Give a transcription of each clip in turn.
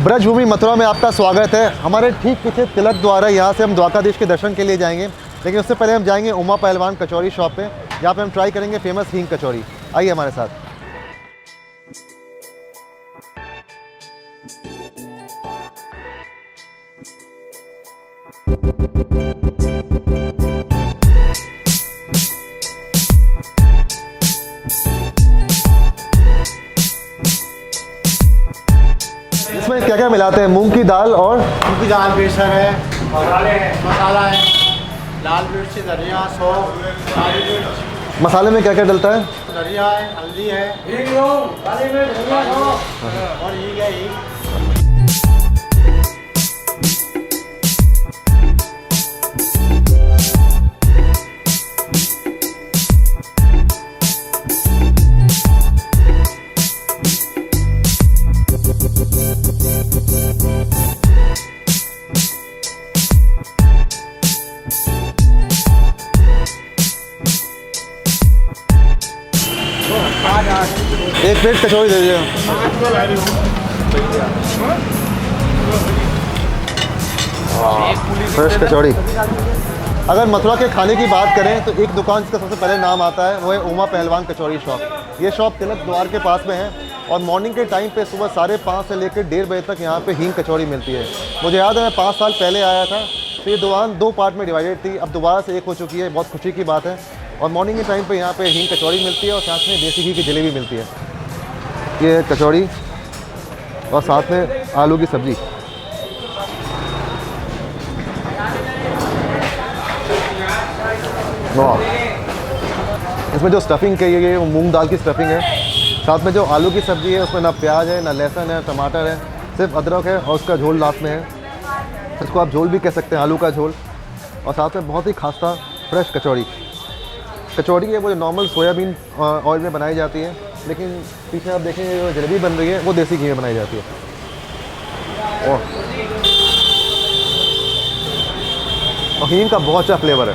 ब्रजभूमि मथुरा में आपका स्वागत है। हमारे ठीक पीछे तिलक द्वार है, यहाँ से हम द्वारकाधीश के दर्शन के लिए जाएंगे, लेकिन उससे पहले हम जाएंगे उमा पहलवान कचौरी शॉप पे, जहाँ पे हम ट्राई करेंगे फेमस हींग कचौरी। आइए हमारे साथ। इसमें क्या क्या मिलाते हैं? मूंग की दाल और मूंग की दाल, बेसन है, मसाला है, लाल मिर्च, धनिया, सौंफ, काली मिर्च। मसाले में क्या क्या डलता है? धनिया है, हल्दी है, काली मिर्च, धनिया, सौंफ और हींग है। हींग एक प्लेट कचौड़ी दे दीजिए। फ्रेश कचौड़ी। अगर मथुरा के खाने की बात करें तो एक दुकान जिसका सबसे पहले नाम आता है वो है उमा पहलवान कचौरी शॉप। ये शॉप तिलक द्वार के पास में है और मॉर्निंग के टाइम पे सुबह 5:30 से लेकर 1:30 बजे तक यहाँ पे हींग कचौरी मिलती है। मुझे याद है मैं 5 साल पहले आया था तो ये दुकान 2 पार्ट में डिवाइडेड थी, अब दोबारा से एक हो चुकी है। बहुत खुशी की बात है। और मॉर्निंग के टाइम पे यहाँ पे हींग कचौरी मिलती है और साथ में देसी घी की जलेबी मिलती है। ये कचौड़ी और साथ में आलू की सब्ज़ी। वाह! इसमें जो स्टफिंग की है वो मूंग दाल की स्टफिंग है। साथ में जो आलू की सब्ज़ी है उसमें ना प्याज है, ना लहसुन है, टमाटर है, सिर्फ अदरक है और उसका झोल लास्ट में है। इसको आप झोल भी कह सकते हैं, आलू का झोल। और साथ में बहुत ही खासा फ्रेश कचौड़ी। कचौड़ी है वो जो नॉर्मल सोयाबीन ऑयल में बनाई जाती है, लेकिन पीछे आप देखेंगे जो जलेबी बन रही है वो देसी घी में बनाई जाती है। और हींग का बहुत अच्छा फ्लेवर है।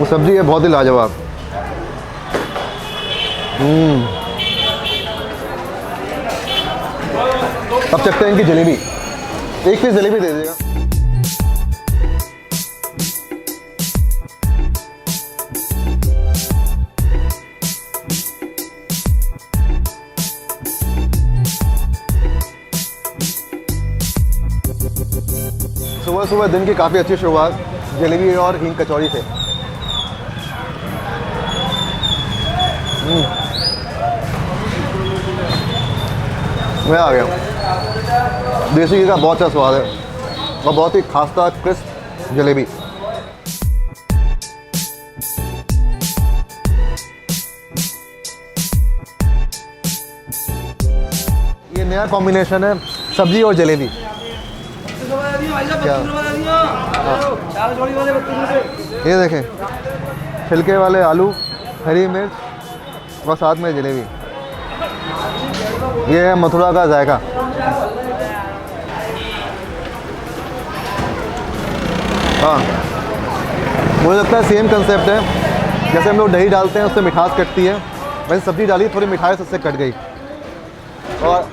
वो सब्ज़ी है बहुत ही लाजवाब। अब चखते हैं इनकी जलेबी। एक पीस जलेबी दे दीजिएगा। सुबह सुबह दिन की काफ़ी अच्छी शुरुआत जलेबी और हींग कचौड़ी से। मैं आ गया। देसी घी का बहुत अच्छा स्वाद है और बहुत ही खासा क्रिस्प जलेबी। ये नया कॉम्बिनेशन है सब्जी और जलेबी। क्या? ये देखें, छिलके वाले आलू, हरी मिर्च और साथ में जलेबी। ये है मथुरा का जायका। हाँ, मुझे लगता है सेम कंसेप्ट है। जैसे हम लोग दही डालते हैं उससे मिठास कटती है, वैसे सब्ज़ी डाली थोड़ी मिठास उससे कट गई। और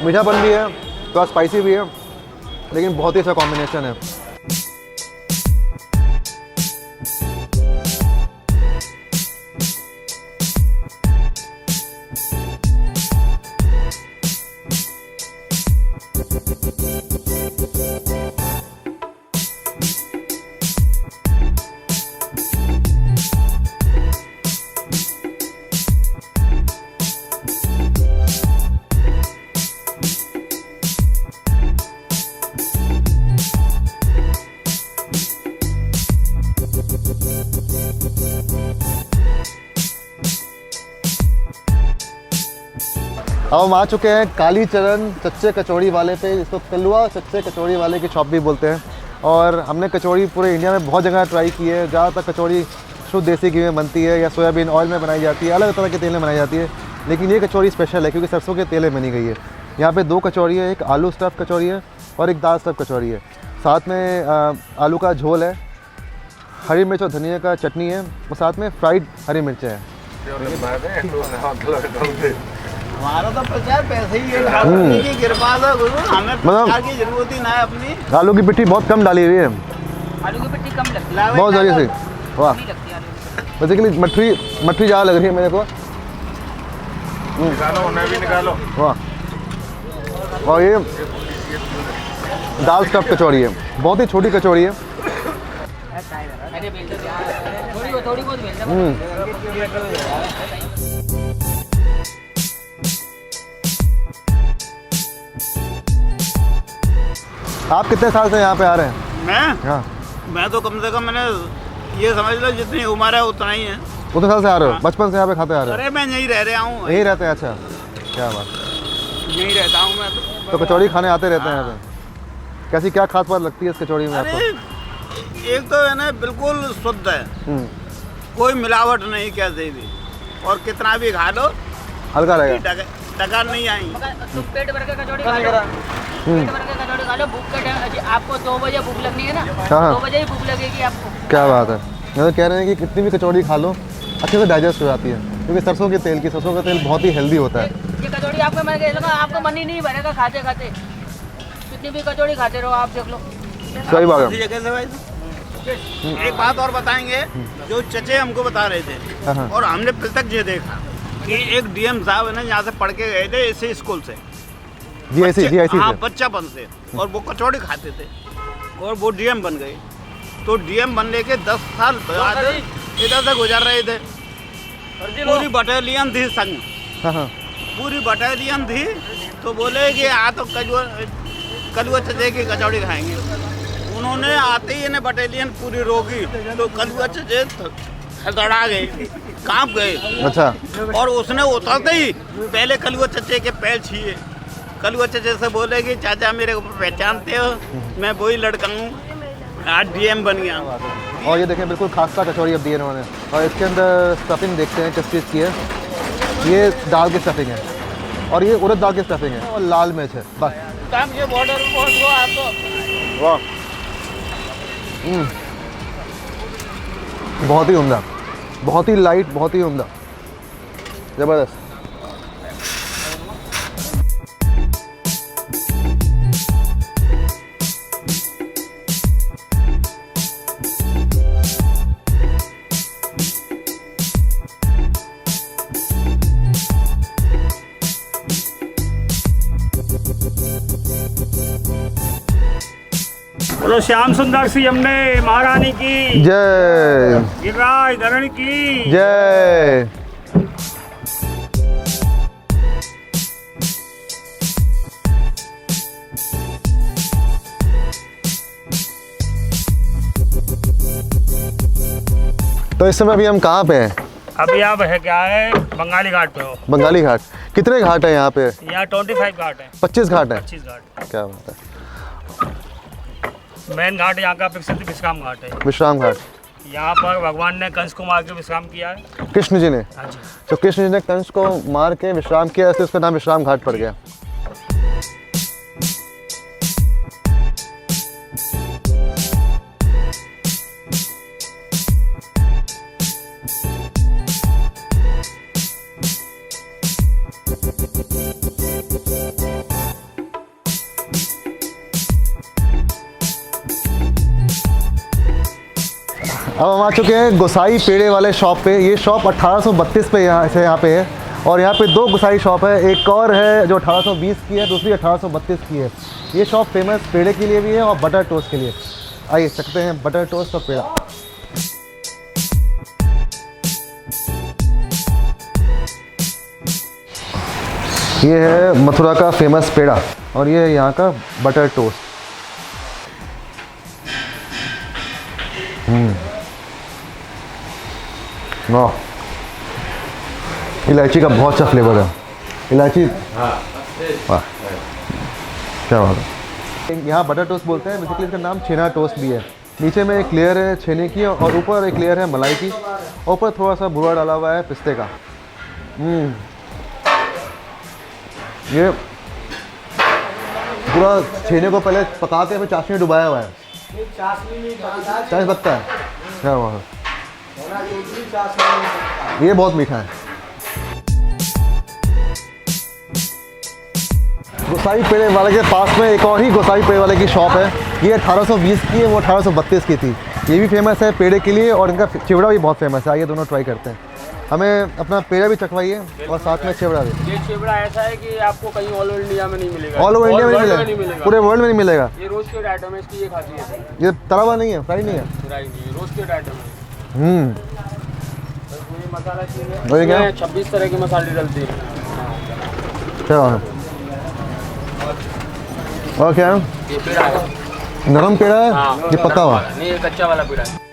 मीठापन भी है, थोड़ा स्पाइसी भी है, लेकिन बहुत ही अच्छा कॉम्बिनेशन है। अब हम आ चुके हैं काली चरण सच्चे कचौड़ी वाले पे, जिसको कलवा सच्चे कचौड़ी वाले की शॉप भी बोलते हैं। और हमने कचौड़ी पूरे इंडिया में बहुत जगह ट्राई की है। ज़्यादातर कचौड़ी शुद्ध देसी घी में बनती है या सोयाबीन ऑयल में बनाई जाती है, अलग तरह के तेल में बनाई जाती है। लेकिन ये कचौड़ी स्पेशल है क्योंकि सरसों के तेल में बनी गई है। यहाँ पे 2 कचौड़ी है, एक आलू स्टफ़ कचौड़ी है और एक दाल स्टफ़ कचौड़ी है। साथ में आलू का झोल है हरी मिर्च और धनिया का चटनी है और साथ में फ्राइड हरी मिर्चें हैं। हमारा तो प्रचार पैसे ही है, अपनी की कृपा से गुरु, हमें प्रचार की जरूरत ही ना है अपनी। आलू की पिट्ठी बहुत कम डाली हुई है, आलू की पिट्ठी कम लगती है, बहुत जल्दी से। वाह, नहीं लगती आलू की पिट्ठी। बेसिकली मठरी ज़्यादा लग रही है मेरे को। निकालो, उन्हें भी निकालो। वाह, और ये दाल स्टफ कचौड़ी है, बहुत ही छोटी कचौड़ी है। अरे बेल दो यार, थोड़ी बहुत बेल दो। आप कितने साल से यहाँ पे आ रहे हैं? मैं हाँ, मैं तो कम से कम मैंने ये समझ लो जितनी उम्र है उतना ही है। उतने साल से आ रहे हो? बचपन से यहाँ पे खाते आ रहे हो? अरे मैं यहीं रह रहा हूँ, यहीं रहते हैं? अच्छा, क्या बात। यहीं रहता हूँ मैं तो कचौड़ी खाने आते रहते हैं यहाँ पे? कैसी क्या खास बात लगती है इस कचौड़ी में आपको? अरे एक तो है ना बिल्कुल शुद्ध है, कोई मिलावट नहीं कैसे भी, और कितना भी खा लो हल्का रहेगा। डकार नहीं आई। तुम पेट भर के कचौड़ी खा लो, पेट भर के कचौड़ी खा लो। भूख के टाइम आपको 2 बजे भूख लगनी है ना, हाँ। 2 बजे ही भूख लगेगी आपको। क्या बात है। ये तो कह रहे हैं कि कितनी भी कचौड़ी खा लो अच्छे से डाइजेस्ट हो जाती है, क्योंकि सरसों का तेल बहुत ही हेल्दी होता है। ये कचौड़ी आपको मैं कह दूँगा, आपको मन ही नहीं भरेगा खाते खाते, कितनी भी कचौड़ी खाते रहो आप, देख लो। सही बात इसी है। जगह से भाई एक बात और बताएंगे, जो चचे हमको बता रहे थे हाँ। और हमने प्रत्यक्ष ये देखा कि एक डीएम साहब है ना यहाँ से पढ़ के गए थे इसी स्कूल से, GIC हाँ से। बच्चापन से, और वो कचौड़ी खाते थे और वो डीएम बन गए। तो डीएम बनने के 10 साल बाद इधर से गुजर रहे थे, पूरी बटालियन थी संग, हाँ हाँ, पूरी बटालियन थी। तो बोले कि तो कलुआ चचे की कचौड़ी खाएंगे। उन्होंने आते ही इन्हें बटालियन पूरी रोकी, तो कलुआ चचे हड़बड़ा गए, कांप गए। अच्छा, और उसने उतरते ही पहले कलुआ चचे के पैर छुए। कलुआ चचे से बोले कि चाचा मेरे को पहचानते हो, मैं वही लड़का हूँ, आज डीएम बन गया। और ये देखें बिल्कुल खास्ता कचौड़ी अब दी है इन्होंने, और इसके अंदर स्टफिंग देखते हैं किस चीज़ की है। ये दाल की स्टफिंग है और ये उड़द दाल की स्टफिंग है और लाल मिर्च है, बस। ये बॉर्डर पहुँच गो आपको। वाह, बहुत ही उम्दा, बहुत ही लाइट, बहुत ही उम्दा, ज़बरदस्त। बोलो श्याम सुंदर सी यमुने महारानी की जय, गिरिराज धरण की जय। तो इस समय अभी हम कहाँ पे हैं? अभी आप है क्या है बंगाली घाट पे हो। बंगाली घाट। कितने घाट है यहाँ पे? यहाँ 25 घाट है। 25 घाट है। 25 घाट। क्या बात है। मेन घाट यहाँ का प्रसिद्ध विश्राम घाट है। विश्राम घाट। यहाँ पर भगवान ने कंस को मार के विश्राम किया है। कृष्ण जी ने? हाँ जी। तो कृष्ण जी ने कंस को मार के विश्राम किया, इसलिए उसका नाम विश्राम घाट पड़ गया। अब हम आ चुके हैं गोसाई पेड़े वाले शॉप पे। ये शॉप 1832 पे यहाँ पे है, और यहाँ पे 2 गोसाई शॉप है। एक और है जो 1820 की है, दूसरी 1832 की है। ये शॉप फेमस पेड़े के लिए भी है और बटर टोस्ट के लिए। आइए सकते हैं बटर टोस्ट और पेड़ा। ये है मथुरा का फेमस पेड़ा और ये है यहाँ का बटर टोस्ट। वाह, इलायची का बहुत अच्छा फ्लेवर है। इलायची, वाह क्या बात है। यहाँ बटर टोस्ट बोलते हैं, बेसिकली इसका नाम छेना टोस्ट भी है। नीचे में एक लेयर है छेने की और ऊपर एक लेयर है मलाई की, ऊपर थोड़ा सा भुआ डाला हुआ है पिस्ते का। ये पूरा छेने को पहले पका के फिर चाशनी डुबाया हुआ है। चाशनी लगता है, क्या हुआ? ये बहुत मीठा है। गोसाई पेड़े वाले के पास में एक और ही गोसाई पेड़े वाले की शॉप है। ये 1820 की है, वो 1832 की थी। ये भी फेमस है पेड़े के लिए और इनका चिवड़ा भी बहुत फेमस है। आइए दोनों ट्राई करते हैं। हमें अपना पेड़ा भी चखवाइए और साथ में चिवड़ा भी। ये चिवड़ा ऐसा है कि आपको कहीं ऑल ओवर इंडिया में नहीं मिलेगा। ऑल ओवर इंडिया में नहीं मिलेगा, पूरे वर्ल्ड में नहीं मिलेगा। ये रोस्टेड आइटम है, इसकी ये खासियत है। ये तला हुआ नहीं है, फ्राई नहीं है। फ्राई नहीं है, रोस्टेड आइटम है। ये मसाला चाहिए, और ये क्या है? 26 तरह के मसाले डलते हैं। क्या है? और क्या है? ये पेड़ा है, नरम पेड़ा है। हाँ, ये पका हुआ? नहीं, ये कच्चा वाला पेड़ा है।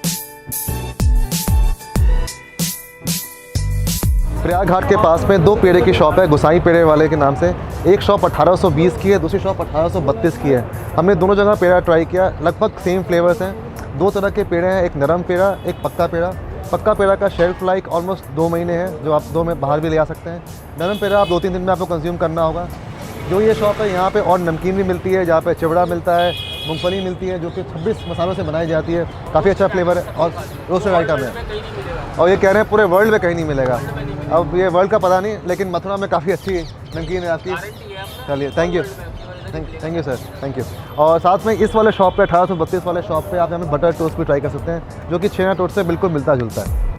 प्रयाग घाट के पास में दो पेड़े की शॉप है गोसाई पेड़े वाले के नाम से। एक शॉप 1820 की है, दूसरी शॉप 1832 की है। हमने दोनों जगह पेड़ा ट्राई किया, लगभग सेम फ्लेवर्स हैं। दो तरह के पेड़े हैं, एक नरम पेड़ा, एक पक्का पेड़ा। पक्का पेड़ा का शेल्फ लाइफ ऑलमोस्ट 2 महीने है, जो आप 2 में बाहर भी ले आ सकते हैं। नरम पेड़ा आप 2-3 दिन में आपको कंज्यूम करना होगा। जो ये शॉप है यहाँ पे और नमकीन भी मिलती है, जहाँ पे चिवड़ा मिलता है, मूंगफली मिलती है जो कि 26 मसालों से बनाई जाती है। काफ़ी अच्छा फ्लेवर है और रोस्टेड आइटम है। और ये कह रहे हैं पूरे वर्ल्ड में कहीं नहीं मिलेगा। अब ये वर्ल्ड का पता नहीं, लेकिन मथुरा में काफ़ी अच्छी नमकीन है आपकी। चलिए, thank you sir, thank you. और साथ में इस वाले शॉप पे 1832 वाले शॉप पे आप हमें बटर टोस्ट भी ट्राई कर सकते हैं, जो कि छेना टोस्ट से बिल्कुल मिलता जुलता है।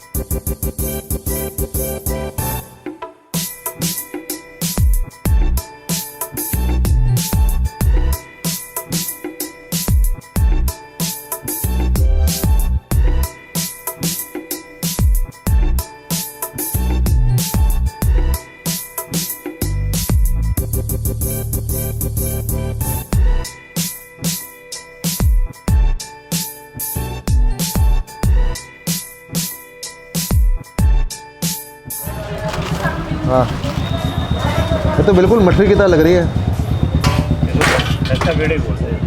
हाँ, ये तो बिल्कुल मछली की तरह लग रही है। खस्ता पेड़े बोलते हैं।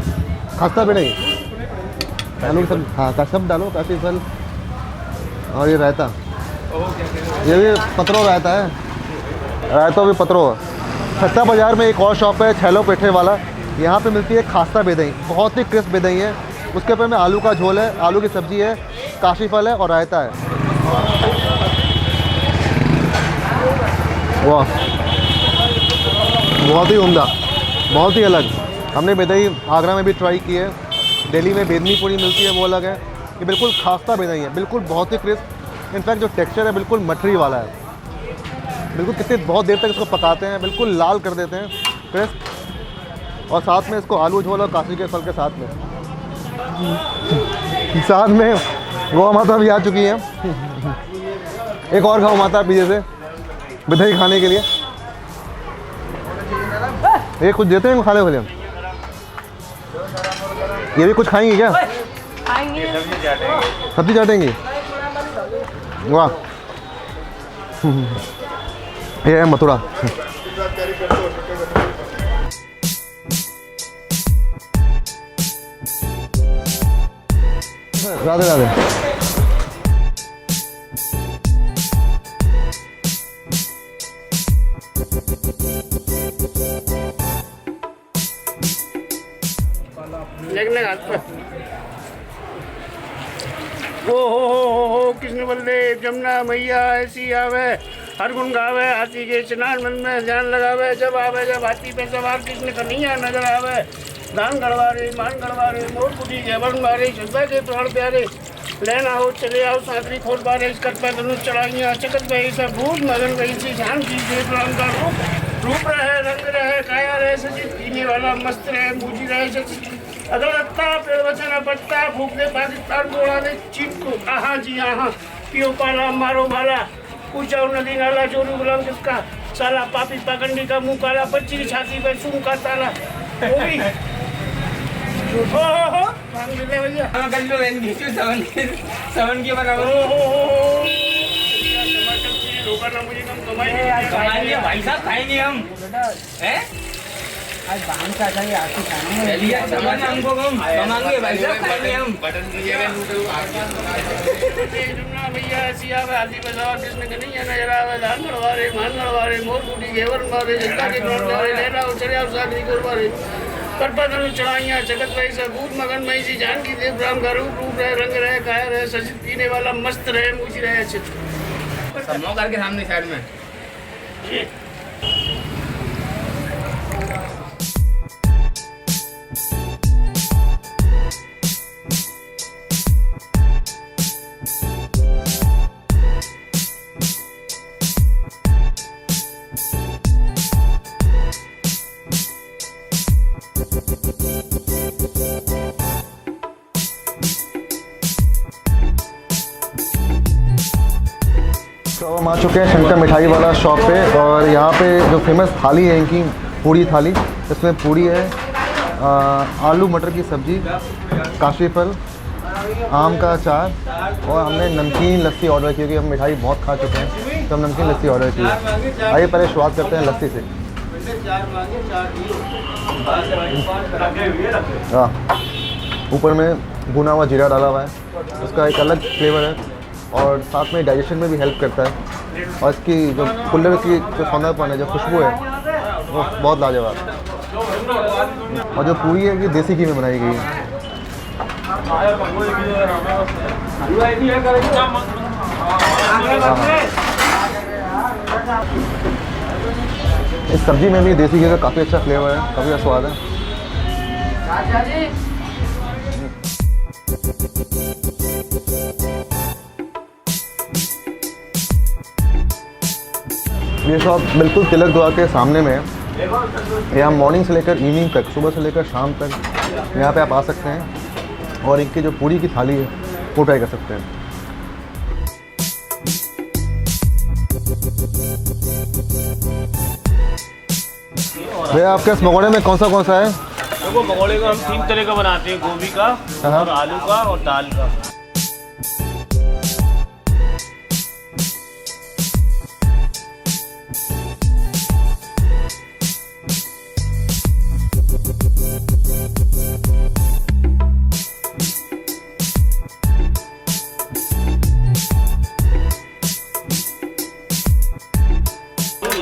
खस्ता पेड़ा ही आलू सब, हाँ का सब डालो, काफ़ी फल और ये रायता। ये भी पत्रो रायता है, रायता भी पत्रो है। खस्ता बाज़ार में एक और शॉप है छैलो पेठे वाला। यहाँ पे मिलती है खास्ता बेदई, बहुत ही क्रिस्प बेदई है। उसके ऊपर में आलू का झोल है, आलू की सब्ज़ी है, काशी फल है और रायता है। वाह, बहुत ही उम्दा, बहुत ही अलग। हमने बेदई आगरा में भी ट्राई की है, दिल्ली में बेदनी पूरी मिलती है, वो अलग है। ये बिल्कुल खास्ता बेदई है, बिल्कुल बहुत ही क्रिस्प। इनफैक्ट जो टेक्सचर है बिल्कुल मठरी वाला है। बिल्कुल कितनी बहुत देर तक इसको पकाते हैं, बिल्कुल लाल कर देते हैं, क्रिस्प। और साथ में इसको आलू झोल और काशी के फल के साथ में गौ माता भी आ चुकी है। एक और गौ माता पीछे से बिधई खाने के लिए। ये कुछ देते हैं खाने के लिए? ये भी कुछ खाएंगी क्या? सब्जी चाटेंगी। वाह, ये है मथुरा। राधे राधे। हो कृष्ण बलदेव जमुना मैया ऐसी आवे, हर गुण गावे, हाथी के स्नान मन में ध्यान लगावे। जब आवे जब हाथी पे सवार कृष्ण कन्हैया नजर आवे। दान गढ़वारे मान गढ़वारे मोर बुद्धि जबन मारे, श्रद्धा के प्राण प्यारे। लेना हो चले आओ सादरी खोल बारे, इसकट पर धनुष चढ़ाइया चकत गई सब भूत मगन गई सी ध्यान कीजिए प्रणाम का रूप रहे रंग रहे काया रहे सचित, पीने वाला मस्त रहे बूझी रहे सचित। अगर लगता पेड़ बचना पड़ता भूख दे पाकिस्तान को उड़ा दे चीन को। आहा जी आहा, पियो पाला मारो भाला, पूछाओ नदी नाला चोरू गुलाम किसका साला। पापी पाखंडी का मुंह काला, बच्ची की छाती पर सुन का ताला। हो भैया समन की बराबर मुझे कम कमाई भाई साहब खाएंगे हम हैं? आज बाहर से आजाइए, आपकी खाना सामान हमको कमाएंगे भाई साहब, खाएंगे हम। भैया ऐसी आवे हाथी पे सवार कृष्ण कन्हैया नजर आवे। धान गढ़वारे मान गढ़वारे मोर बूढ़ी घेवर मारे, जनता के प्राण प्यारे। लेना हो चले आओ सादरी गोरवारे, करपतन चढ़ाइयाँ जगत भाई सबूत मगन मई सी जानकी देव राम का रूप रूप रहे रंग रहे कायर रहे सजित पीने वाला मस्त रहे मुझी रहे अच्छे सब मौका के सामने साइड में तो हम आ चुके हैं शंकर मिठाई वाला शॉप पे और यहाँ पे जो फेमस थाली है इनकी पूड़ी थाली, इसमें पूड़ी है, आलू मटर की सब्ज़ी, काशी फल, आम का अचार और हमने नमकीन लस्सी ऑर्डर की क्योंकि हम मिठाई बहुत खा चुके हैं तो हम नमकीन लस्सी ऑर्डर की है। आइए पहले शुरुआत करते हैं लस्सी से। हाँ, ऊपर में भुना हुआ जीरा डाला हुआ है, उसका एक अलग फ्लेवर है और साथ में डाइजेशन में भी हेल्प करता है और इसकी जो कुल्हड़ की जो सौंदर्यपन है, जो खुशबू है वो बहुत लाजवाब है। और जो पूरी है ये देसी घी में बनाई गई है। इस सब्जी में भी देसी घी का काफ़ी अच्छा फ्लेवर है, काफ़ी अच्छा स्वाद है। ये शॉप बिल्कुल तिलक द्वार के सामने में है। यहाँ मॉर्निंग से लेकर इवनिंग तक, सुबह से लेकर शाम तक यहाँ पे आप आ सकते हैं और इनकी जो पूरी की थाली है वो ट्राई कर सकते हैं। भैया आपके इस पकौड़े में कौन सा है? देखो पकौड़े का हम 3 तरह का बनाते हैं, गोभी का और आलू का और दाल का।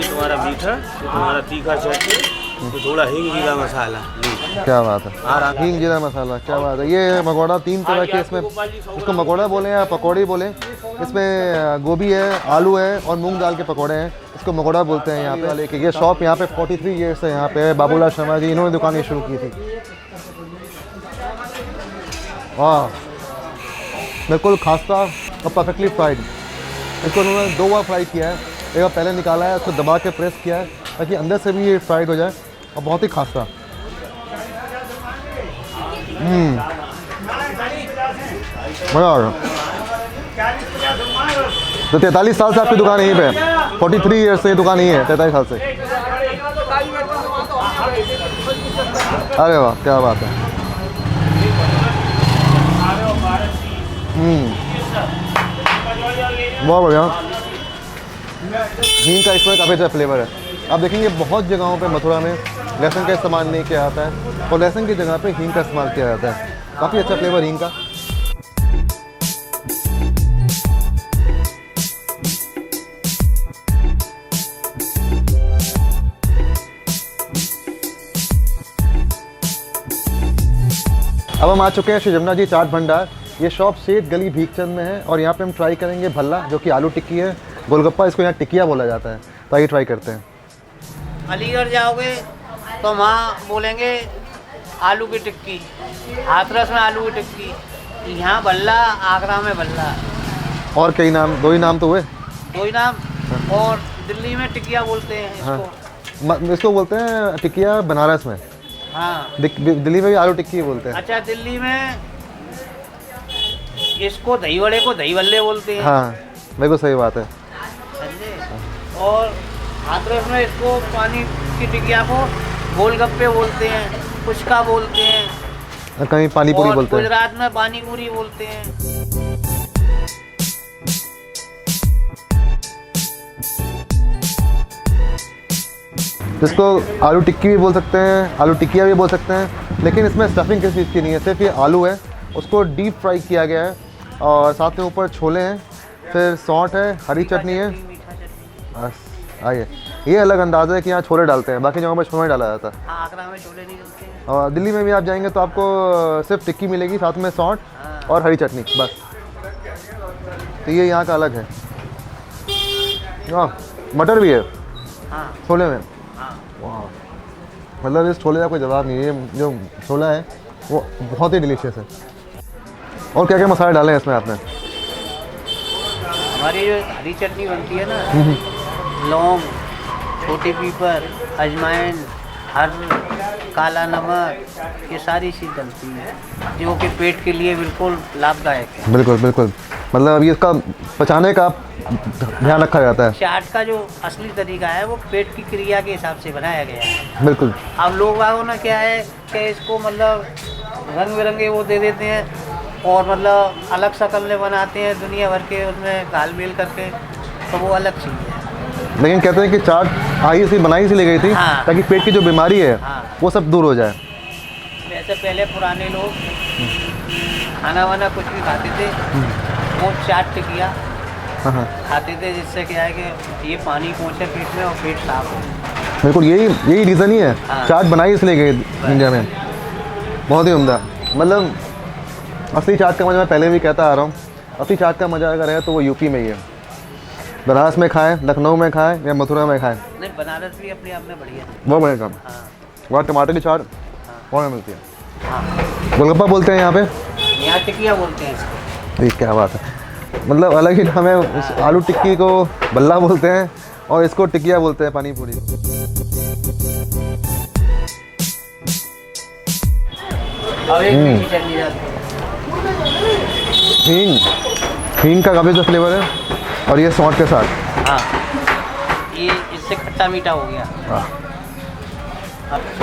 तुम्हारा मीठा, तुम्हारा तीखा चटनी, तो थोड़ा हींग जीरा मसाला। क्या बात है, हींग जीरा मसाला, क्या बात है। ये पकौड़ा 3 तरह के, इसमें इसको पकौड़ा बोले या पकौड़ी बोले। इसमें गोभी है, आलू है और मूंग दाल के पकौड़े हैं, इसको पकौड़ा बोलते हैं यहाँ पे वाले के। ये शॉप यहाँ पे 43 ईयर्स से यहाँ पे है। बाबूलाल शर्मा जी, इन्होंने दुकान शुरू की थी। वाह, बिल्कुल खास्ता और परफेक्टली फ्राइड। इसको उन्होंने 2 बार फ्राई किया है, एक बार पहले निकाला है, उसको दबा के प्रेस किया है ताकि अंदर से भी ये फ्राइड हो जाए और बहुत ही खास्ता। मज़ा आ रहा। तो 43 साल से आपकी दुकान यहीं पे है? 43 ईयर्स से ये दुकान यहीं है, 43 साल से। अरे वाह, क्या बात है। बहुत बढ़िया। हींग का इसमें काफ़ी अच्छा फ्लेवर है। आप देखेंगे बहुत जगहों पे मथुरा में लहसुन का इस्तेमाल नहीं किया जाता है और लहसुन की जगह पे हींग का इस्तेमाल किया जाता है। काफ़ी अच्छा फ्लेवर हींग का। अब हम आ चुके हैं श्री जमुना जी चाट भंडार। ये शॉप सेठ गली भीखचंद में है और यहाँ पे हम ट्राई करेंगे भल्ला, जो कि आलू टिक्की है, गोलगप्पा, इसको यहाँ टिकिया बोला जाता है। तो आइए ट्राई करते हैं। अलीगढ़ जाओगे तो वहाँ बोलेंगे आलू की टिक्की, हाथरस में आलू की टिक्की, यहाँ भल्ला, आगरा में भल्ला। और कई नाम, 2 ही नाम तो हुए, 2 ही नाम। और दिल्ली में टिकिया बोलते हैं इसको। हाँ, इसको बोलते हैं टिकिया बनारस में। हाँ, दिल्ली में भी आलू टिक्की बोलते हैं। अच्छा, दिल्ली में इसको दही वड़े को दही भल्ले बोलते हैं। हाँ, बिल्कुल सही बात है। समझे। और हाथरस में इसको पानी की टिकिया को गोलगप्पे बोलते हैं, पुचका बोलते हैं, कहीं पानी पूरी बोलते हैं। गुजरात में पानी पूरी बोलते हैं। जिसको आलू टिक्की भी बोल सकते हैं, आलू टिकिया भी बोल सकते हैं, लेकिन इसमें स्टफिंग किसी चीज़ की नहीं है, सिर्फ ये आलू है, उसको डीप फ्राई किया गया है और साथ में ऊपर छोले हैं, फिर सौंठ है, हरी चटनी है। बस आइए। ये अलग अंदाज़ा है कि यहाँ छोले डालते हैं, बाकी जगहों पर छोले डाला जाता है। हाँ, आगरा में छोले नहीं डलते हैं। और दिल्ली में भी आप जाएंगे तो आपको सिर्फ टिक्की मिलेगी, साथ में सौंठ और हरी चटनी बस। तो ये यहाँ का अलग है। हाँ, मटर भी है हाँ छोले में। हाँ। वाह, मतलब इस छोले का कोई जवाब नहीं है। ये जो छोला है वो बहुत ही डिलीशियस है। और क्या क्या मसाले डाले हैं इसमें आपने? हमारी जो हरी चटनी बनती है ना, लौंग, छोटी पीपर, अजवाइन, हर्द, काला नमक, ये सारी चीज़ डलती है जो कि पेट के लिए बिल्कुल लाभदायक है। बिल्कुल बिल्कुल, मतलब अभी इसका पचाने का ध्यान रखा जाता है। चाट का जो असली तरीका है वो पेट की क्रिया के हिसाब से बनाया गया है। बिल्कुल। अब लोग बागों ने क्या है कि इसको मतलब रंग बिरंगे वो दे देते हैं और मतलब अलग शक्ल में बनाते हैं दुनिया भर के, उसमें घाल मेल करके, तो वो अलग चीज़ है। लेकिन कहते हैं कि चाट आई सी बनाई सी ली गई थी हाँ। ताकि पेट की जो बीमारी है हाँ। वो सब दूर हो जाए। वैसे पहले पुराने लोग खाना वाना कुछ भी खाते थे वो चाट टिकिया हाँ हाँ, खाते थे, जिससे क्या है कि ये पानी पहुँचे पेट में और पेट साफ हो। बिल्कुल यही रीज़न ही है। हाँ। चाट बनाई इसलिए गई इंडिया में। बहुत ही उम्दा। मतलब असली चाट का मज़ा मैं पहले भी कहता आ रहा हूँ, असली चाट का मज़ा अगर है तो वो यूपी में ही है। बनारस में खाएं, लखनऊ में खाएं या मथुरा में खाएं, नहीं, बनारस भी अपने आप में बढ़िया है। वो बढ़िया काम। हाँ वहाँ टमाटर की चाट वहाँ मिलती है। हाँ, गोलगप्पा बोलते हैं यहाँ पे। यहाँ टिकिया बोलते हैं इसको। ये क्या बात है, मतलब अलग ही नाम है। उस आलू टिक्की को बल्ला बोलते हैं और इसको टिकिया बोलते हैं, पानी पूरी। अब एक मीठी चटनी डालते हैं। हींग का काफ़ी अच्छा फ्लेवर है और ये सौंठ के साथ। हाँ, ये इससे खट्टा मीठा हो गया।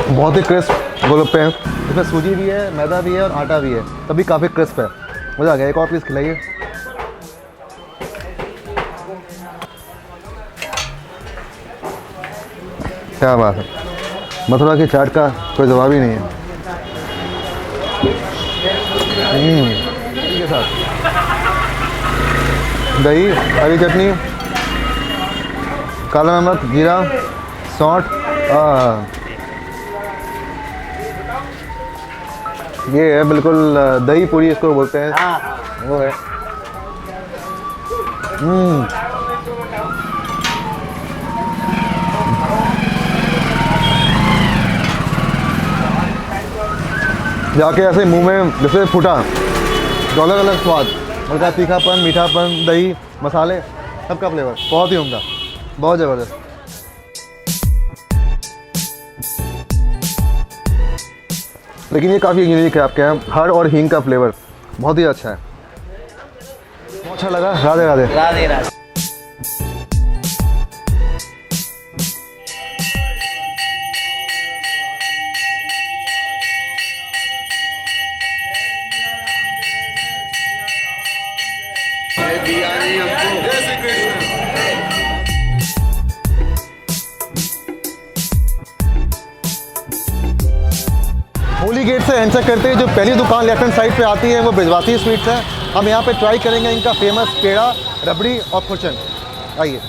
बहुत ही क्रिस्प गोलगप्पे हैं। इसमें सूजी भी है, मैदा भी है और आटा भी है, तभी काफ़ी क्रिस्प है। मज़ा आ गया। एक और पीस खिलाइए। क्या बात है, मथुरा की चाट का कोई जवाब ही नहीं है। के साथ दही, हरी चटनी, काला नमक, जीरा, सौंठ। ये है बिल्कुल दही पूरी इसको बोलते हैं। हाँ, वो है। जाके ऐसे मुंह में जैसे फूटा, तो अलग अलग स्वाद, हल्का तीखापन, मीठापन, दही, मसाले, सबका फ्लेवर बहुत ही उम्दा, बहुत ज़बरदस्त। लेकिन ये काफ़ी यूनिक है आपके यहाँ। हर्ड और हींग का फ्लेवर बहुत ही अच्छा है। बहुत अच्छा लगा। राधे राधे। राधे राधे। होली गेट से एंटर करते ही जो पहली दुकान लेफ्ट हैंड साइड पे आती है वो ब्रिजवासी स्वीट्स है। हम यहाँ पे ट्राई करेंगे इनका फेमस पेड़ा, रबड़ी और खुरचन। आइए।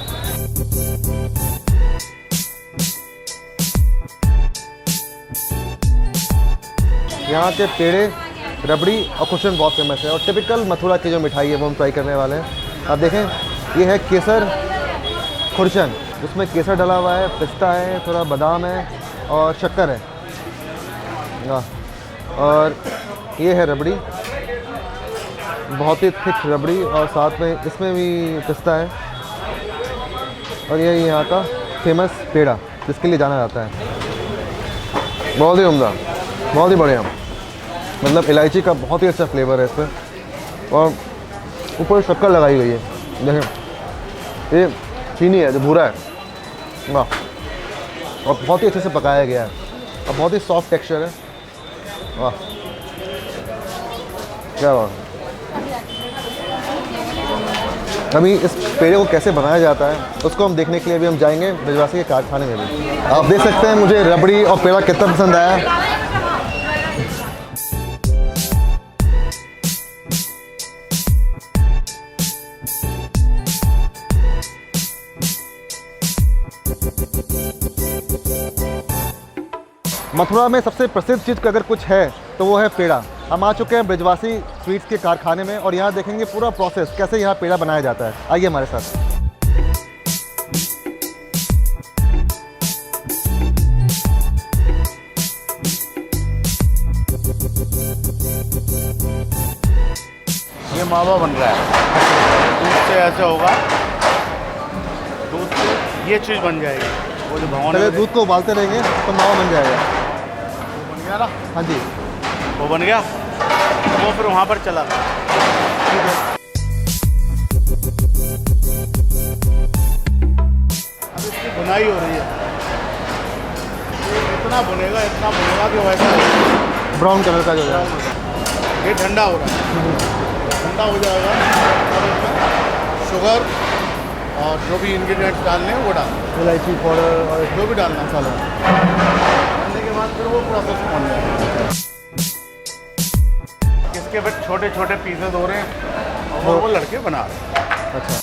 यहाँ के पेड़े, रबड़ी और खुरचन बहुत फेमस है और टिपिकल मथुरा की जो मिठाई है वो हम ट्राई करने वाले हैं। आप देखें, ये है केसर खुरचन, उसमें केसर डला हुआ है, पिस्ता है, थोड़ा बादाम है और शक्कर है। और ये है रबड़ी, बहुत ही थिक रबड़ी और साथ में इसमें भी पिस्ता है। और ये यहाँ का फेमस पेड़ा जिसके लिए जाना जाता है। बहुत ही उम्दा, बहुत ही बढ़िया। मतलब इलायची का बहुत ही अच्छा फ्लेवर है इसमें और ऊपर शक्कर लगाई गई है। देखें, ये चीनी है जो भूरा है, वाह, और बहुत ही अच्छे से पकाया गया है और बहुत ही सॉफ्ट टेक्सचर है। वाह, क्या बात। अभी इस पेड़े को कैसे बनाया जाता है उसको हम देखने के लिए भी हम जाएंगे ब्रिजवासी के कारखाने में भी। आप देख सकते हैं मुझे रबड़ी और पेड़ा कितना पसंद आया। मथुरा में सबसे प्रसिद्ध चीज़ का अगर कुछ है तो वो है पेड़ा। हम आ चुके हैं ब्रिजवासी स्वीट्स के कारखाने में और यहाँ देखेंगे पूरा प्रोसेस कैसे यहाँ पेड़ा बनाया जाता है। आइए हमारे साथ। ये मावा बन रहा है, दूध से ऐसे होगा, दूध से ये चीज़ बन जाएगी। वो जो भगवान पहले दूध को उबालते रहेंगे तो मावा बन जाएगा। बन गया ना, हाँ जी, वो बन गया तो वो फिर वहाँ पर चला गया। ठीक है। अब इसकी बुनाई हो रही है, ये इतना बुनेगा कि वैसा ब्राउन कलर का जो है ये ठंडा हो रहा है, ठंडा हो जाएगा और इसमें शुगर और जो भी इंग्रेडिएंट्स डालने हैं वो डालना, इलायची पाउडर और जो भी डालना मसाला। डालने के बाद फिर वो प्रोसेस बन जाएगा। इसके फिर छोटे छोटे पीसेस हो रहे हैं और वो लड़के बना रहे हैं। अच्छा,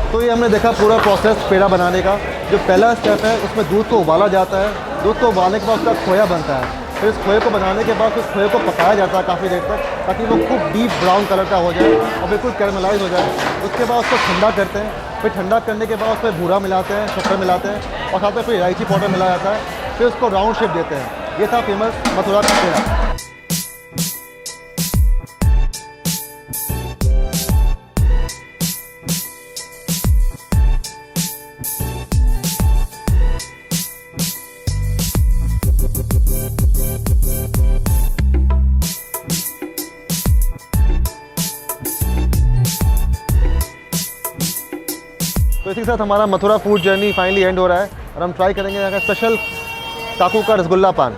तो ये हमने देखा पूरा प्रोसेस पेड़ा बनाने का। जो पहला स्टेप है उसमें दूध को उबाला जाता है, दूध को उबालने के बाद उसका खोया बनता है, फिर इस खोए को बनाने के बाद उस खोए को पकाया जाता है काफ़ी देर तक ताकि वो खूब डीप ब्राउन कलर का हो जाए और बिल्कुल कैरमलाइज हो जाए। उसके बाद उसको ठंडा करते हैं, फिर ठंडा करने के बाद उसमें भूरा मिलाते हैं, शक्कर मिलाते हैं और साथ में फिर इलायची पाउडर मिलाया जाता है, फिर उसको राउंड शेप देते हैं। ये था फेमस मथुरा का पेड़ा। तो इसी के साथ हमारा Mathura food journey finally and हो रहा है और हम ट्राई करेंगे यहाँ का स्पेशल काकू का रसगुल्ला पान।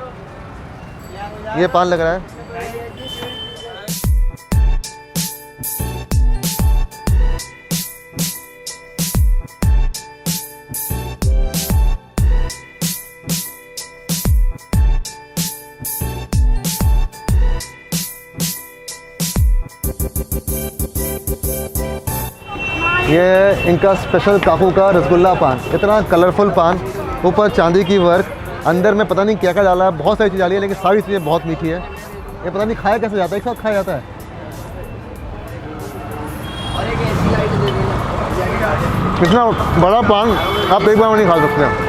ये पान लग रहा है। ये है इनका स्पेशल काकू का रसगुल्ला पान। इतना कलरफुल पान, ऊपर चांदी की वर्क, अंदर में पता नहीं क्या क्या डाला है, बहुत सारी चीज़ डाली है लेकिन सारी चीज़ें बहुत मीठी है। ये पता नहीं खाया कैसे जाता है, एक साथ खाया जाता है। इतना बड़ा पान आप एक बार में नहीं खा सकते हैं।